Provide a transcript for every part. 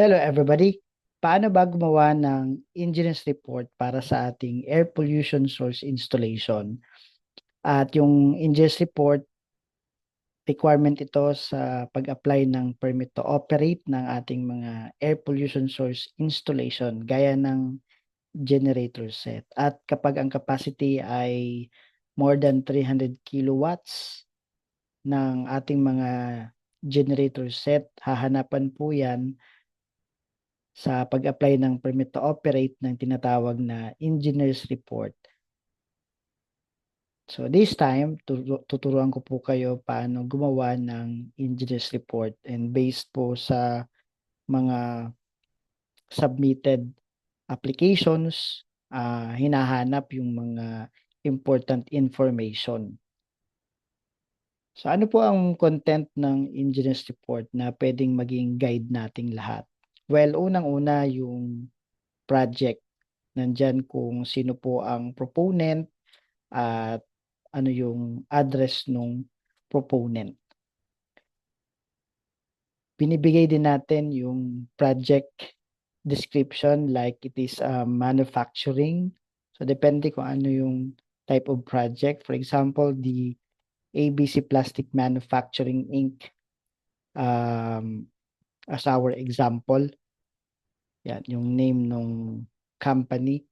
Hello everybody! Paano ba gumawa ng engineer's report para sa ating air pollution source installation? At yung engineer's report, requirement ito sa pag-apply ng permit to operate ng ating mga air pollution source installation gaya ng generator set. At kapag ang capacity ay more than 300 kilowatts ng ating mga generator set, hahanapan po yan sa pag-apply ng permit to operate ng tinatawag na engineer's report. So this time, tuturuan ko po kayo paano gumawa ng engineer's report and based po sa mga submitted applications, hinahanap yung mga important information. So ano po ang content ng engineer's report na pwedeng maging guide nating lahat? Well, unang-una yung project. Nandyan kung sino po ang proponent at ano yung address nung proponent. Binibigay din natin yung project description like it is manufacturing. So depende kung ano yung type of project. For example, the ABC Plastic Manufacturing Inc. As our example. Yan, yung name ng company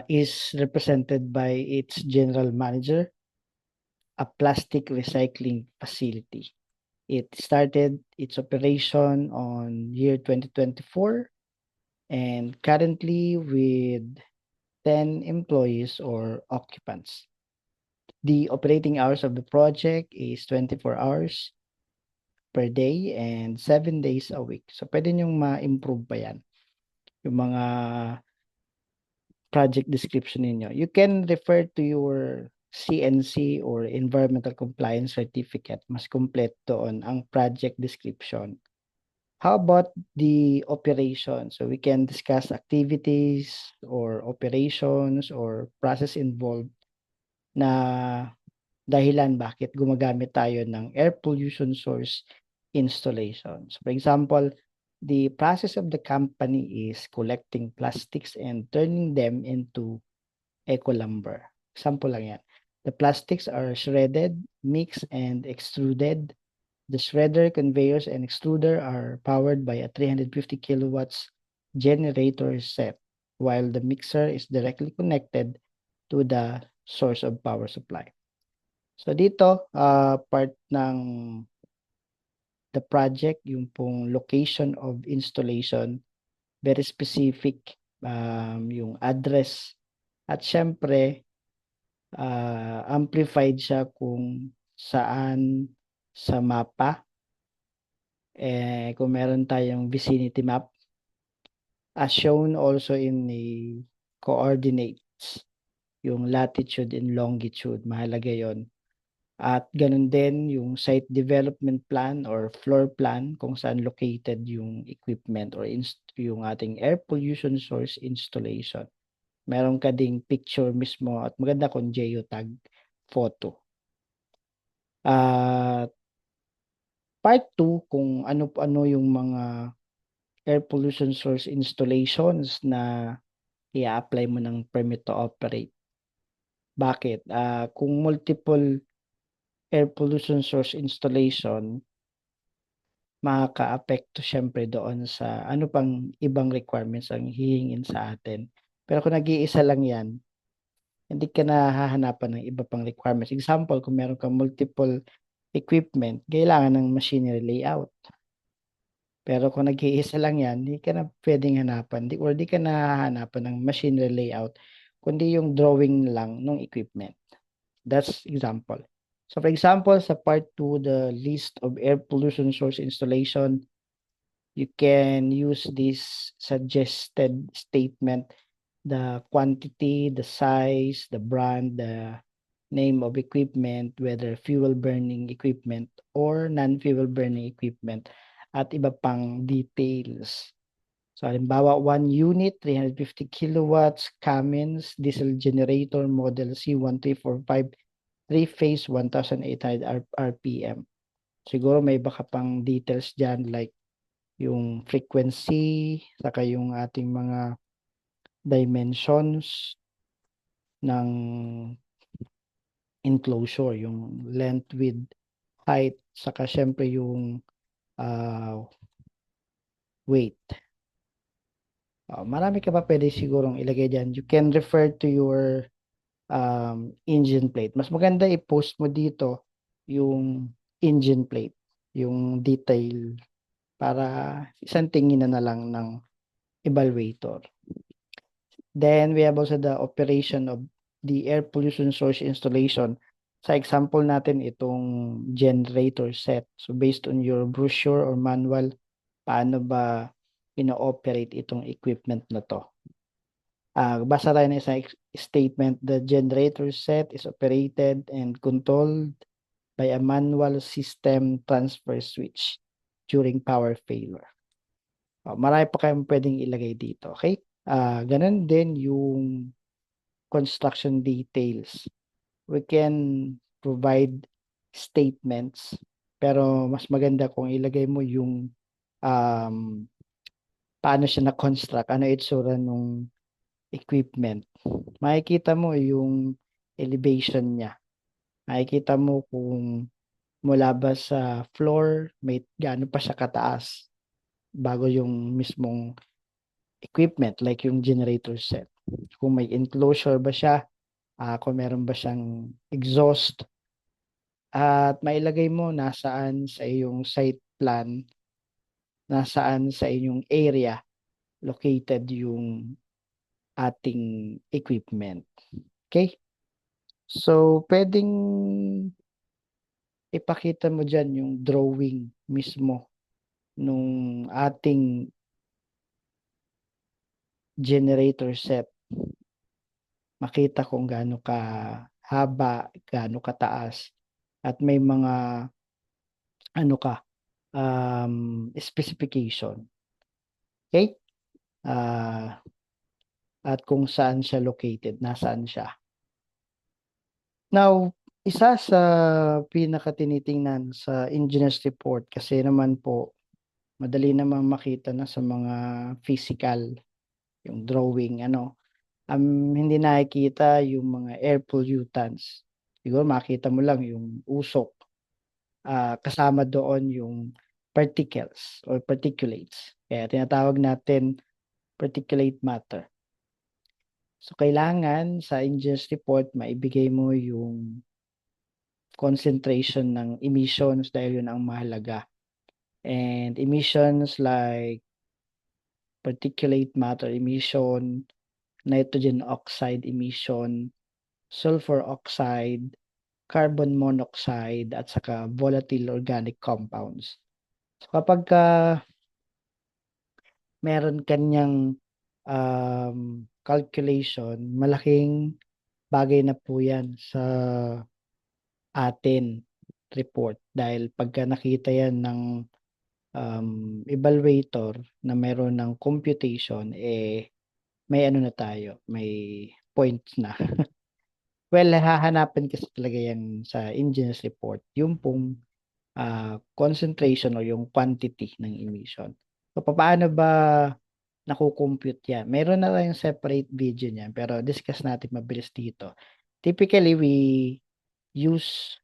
is represented by its general manager, a plastic recycling facility. It started its operation on year 2024 and currently with 10 employees or occupants. The operating hours of the project is 24 hours per day and 7 days a week. So pwede nyong ma-improve pa yan, yung mga project description ninyo. You can refer to your CNC or Environmental Compliance Certificate. Mas complete doon ang project description. How about the operation? So we can discuss activities or operations or process involved na dahilan bakit gumagamit tayo ng air pollution source installation. So for example, the process of the company is collecting plastics and turning them into eco-lumber. Example lang yan. The plastics are shredded, mixed, and extruded. The shredder, conveyors, and extruder are powered by a 350 kilowatts generator set, while the mixer is directly connected to the source of power supply. So dito, part ng the project, yung pong location of installation, very specific, yung address. At syempre, amplified siya kung saan sa mapa. Kung meron tayong vicinity map, as shown also in the coordinates, yung latitude and longitude, mahalaga yon. At ganun din yung site development plan or floor plan kung saan located yung equipment or yung ating air pollution source installation. Meron ka ding picture mismo at maganda kung geotag photo. Part 2 kung ano-ano yung mga air pollution source installations na i-apply mo ng permit to operate. Bakit? Kung multiple air pollution source installation, makaka-apekto syempre doon sa ano pang ibang requirements ang hihingin sa atin. Pero kung nag-iisa lang yan, hindi ka na hahanapan ng iba pang requirements. Example, kung meron kang multiple equipment, kailangan ng machinery layout. Pero kung nag-iisa lang yan, hindi ka na pwedeng hanapan or di ka na hahanapan ng machinery layout, kundi yung drawing lang ng equipment. That's example. So for example, sa part 2, the list of air pollution source installation, you can use this suggested statement, the quantity, the size, the brand, the name of equipment, whether fuel burning equipment or non-fuel burning equipment, at iba pang details. So halimbawa, 1 unit, 350 kilowatts, Cummins diesel generator model C1345, 3-phase, 1,800 RPM. Siguro may baka pang details dyan like yung frequency, saka yung ating mga dimensions ng enclosure, yung length, width, height, saka syempre yung weight. Marami ka pa pwede sigurong ilagay dyan. You can refer to your engine plate. Mas maganda i-post mo dito yung engine plate, yung detail para isang tingin na lang ng evaluator. Then we have also the operation of the air pollution source installation. Sa example natin itong generator set. So based on your brochure or manual, paano ba ino-operate itong equipment na to? Basa tayo ng isang statement, the generator set is operated and controlled by a manual system transfer switch during power failure. Marami pa kayong pwedeng ilagay dito, okay? Ganun din yung construction details. We can provide statements, pero mas maganda kung ilagay mo yung um, paano siya na-construct, ano itsura nung equipment. Makikita mo yung elevation niya. Makikita mo kung mula ba sa floor, may gaano pa siya kataas bago yung mismong equipment like yung generator set. Kung may enclosure ba siya, kung meron ba siyang exhaust, at mailagay mo nasaan sa iyong site plan, nasaan sa inyong area located yung ating equipment. Okay? So, pwedeng ipakita mo dyan yung drawing mismo nung ating generator set. Makita kung gaano ka haba, gaano kataas, at may mga ano ka, specification. Okay? Ah, at kung saan siya located, nasaan siya. Now, isa sa pinakatinitingnan sa engineer's report kasi naman po madali namang makita na sa mga physical, yung drawing, hindi nakikita yung mga air pollutants. Siguro makita mo lang yung usok, kasama doon yung particles or particulates. Kaya tinatawag natin particulate matter. So, kailangan sa engineer's report, maibigay mo yung concentration ng emissions dahil yun ang mahalaga. And emissions like particulate matter emission, nitrogen oxide emission, sulfur oxide, carbon monoxide, at saka volatile organic compounds. So kapag meron kanyang calculation, malaking bagay na po yan sa atin report dahil pagka nakita yan ng evaluator na meron ng computation, may ano na tayo, may points na. Well, hahanapin kasi talaga yan sa engineer's report, yung pong concentration o yung quantity ng emission. So, paano ba nakukompute yan? Meron na tayong separate video niyan, pero discuss natin mabilis dito. Typically, we use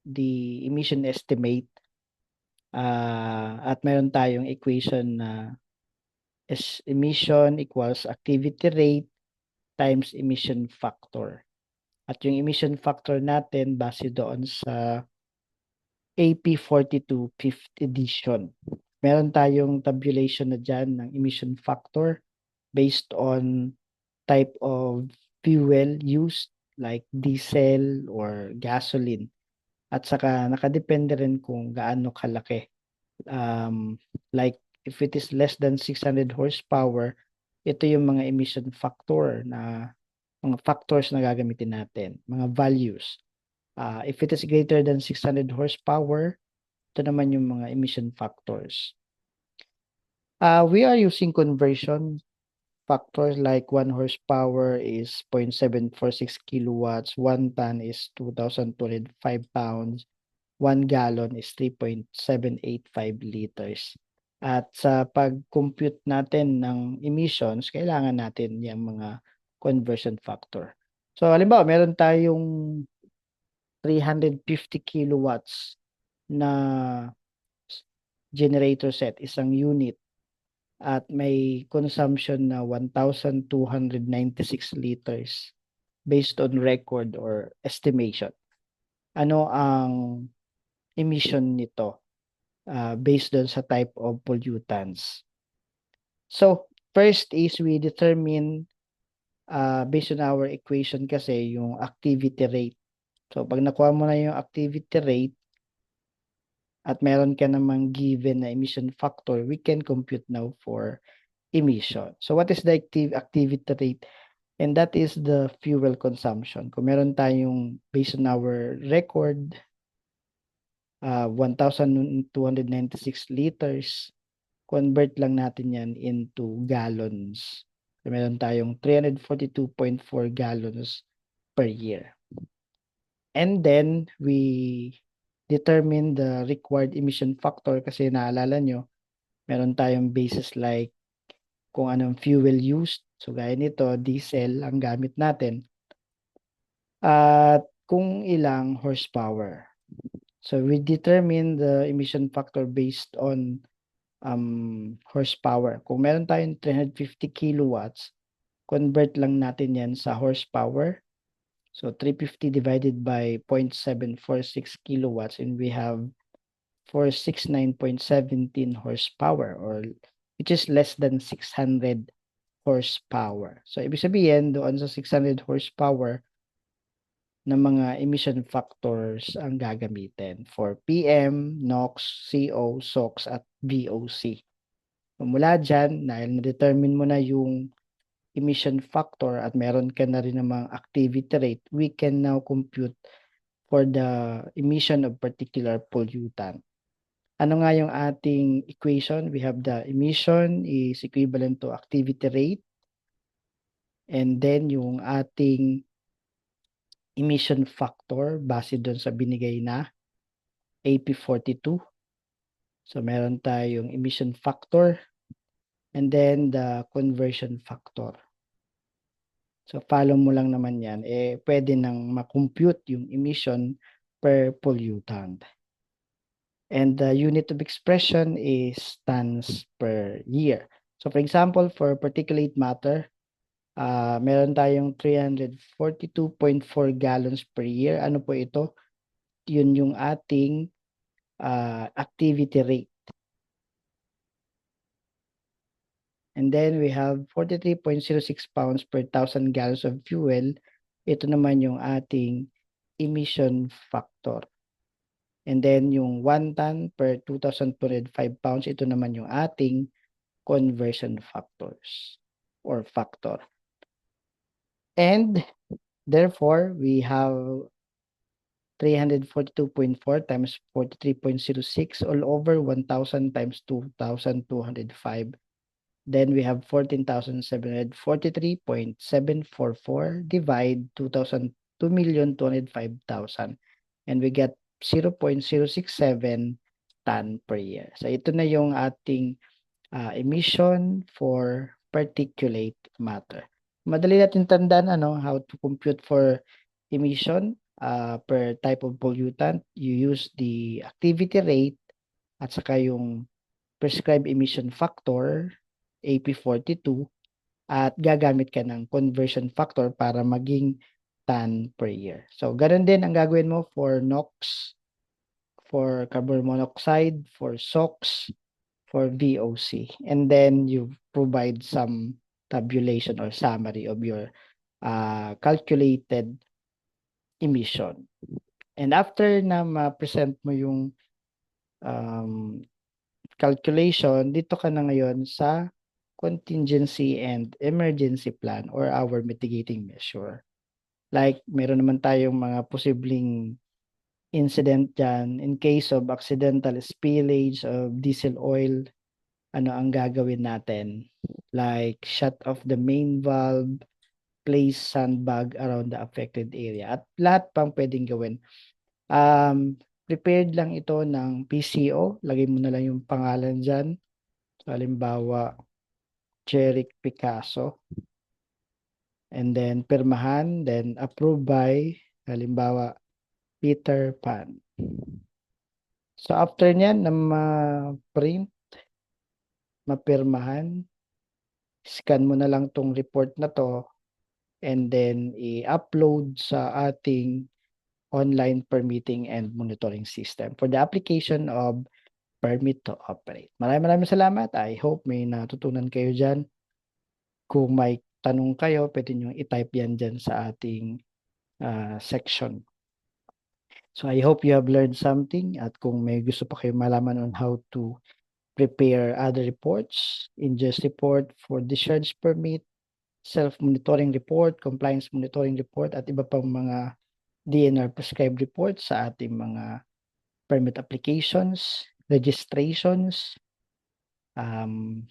the emission estimate at meron tayong equation na emission equals activity rate times emission factor. At yung emission factor natin base doon sa AP 42 5th edition. Meron tayong tabulation na dyan ng emission factor based on type of fuel used like diesel or gasoline. At saka nakadepende rin kung gaano kalaki. Like if it is less than 600 horsepower, ito yung mga emission factor na mga factors na gagamitin natin, mga values. If it is greater than 600 horsepower, ito naman yung mga emission factors. We are using conversion factors like 1 horsepower is 0.746 kilowatts, 1 ton is 2,205 pounds, 1 gallon is 3.785 liters. At sa pag-compute natin ng emissions, kailangan natin yung mga conversion factor. So, halimbawa, meron tayong 350 kilowatts na generator set, isang unit, at may consumption na 1,296 liters based on record or estimation. Ano ang emission nito based on sa type of pollutants? So, first is we determine based on our equation kasi yung activity rate. So, pag nakuha mo na yung activity rate at meron ka namang given na emission factor, we can compute now for emission. So, what is the activity rate? And that is the fuel consumption. Kung meron tayong based on our record, 1,296 liters, convert lang natin yan into gallons. So, meron tayong 342.4 gallons per year. And then, we determine the required emission factor kasi naalala nyo, meron tayong basis like kung anong fuel used. So, gaya nito, diesel ang gamit natin. At kung ilang horsepower. So, we determine the emission factor based on horsepower. Kung meron tayong 350 kilowatts, convert lang natin yan sa horsepower. So 350 divided by 0.746 kilowatts and we have 469.17 horsepower or which is less than 600 horsepower. So ibig sabihin doon sa 600 horsepower na mga emission factors ang gagamitin for PM, NOx, CO, SOx at VOC. Mula dyan, dahil na-determine mo na yung emission factor at meron ka na rin namang activity rate, we can now compute for the emission of particular pollutant. Ano nga yung ating equation? We have the emission is equivalent to activity rate and then yung ating emission factor base doon sa binigay na AP42. So meron tayong emission factor and then the conversion factor. So follow mo lang naman yan, pwede nang makompute yung emission per pollutant. And the unit of expression is tons per year. So for example, for particulate matter, meron tayong 342.4 gallons per year. Ano po ito? Yun yung ating activity rate. And then we have 43.06 pounds per 1,000 gallons of fuel. Ito naman yung ating emission factor. And then yung 1 ton per 2,205 pounds, ito naman yung ating conversion factors or factor. And therefore, we have 342.4 times 43.06 all over 1,000 times 2,205. Then we have 14,743.744 divide 2,205,000 and we get 0.067 ton per year. So ito na yung ating emission for particulate matter. Madali natin tandaan how to compute for emission per type of pollutant. You use the activity rate at saka yung prescribed emission factor AP42 at gagamit ka ng conversion factor para maging ton per year. So, ganun din ang gagawin mo for NOx, for carbon monoxide, for SOx, for VOC. And then you provide some tabulation or summary of your calculated emission. And after na ma-present mo yung calculation, dito ka na ngayon sa contingency and emergency plan or our mitigating measure. Like, meron naman tayong mga posibleng incident dyan. In case of accidental spillage of diesel oil, ano ang gagawin natin? Like, shut off the main valve, place sandbag around the affected area. At lahat pang pwedeng gawin. Prepared lang ito ng PCO. Lagay mo na lang yung pangalan dyan. So, halimbawa, Jeric Picasso. And then, pirmahan. Then, approved by, halimbawa, Peter Pan. So, after nyan, na ma-print, mapirmahan, scan mo na lang tong report na to, and then i-upload sa ating online permitting and monitoring system for the application of permit to operate. Maraming salamat. I hope may natutunan kayo dyan. Kung may tanong kayo, pwede nyo i-type yan dyan sa ating section. So I hope you have learned something, at kung may gusto pa kayo malaman on how to prepare other reports, ingest report for discharge permit, self-monitoring report, compliance monitoring report, at iba pang mga DNR prescribed reports sa ating mga permit applications, registrations.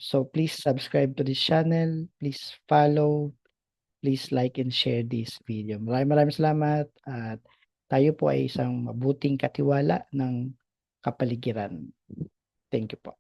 So please subscribe to this channel, please follow, please like and share this video. Maraming salamat, at tayo po ay isang mabuting katiwala ng kapaligiran. Thank you po.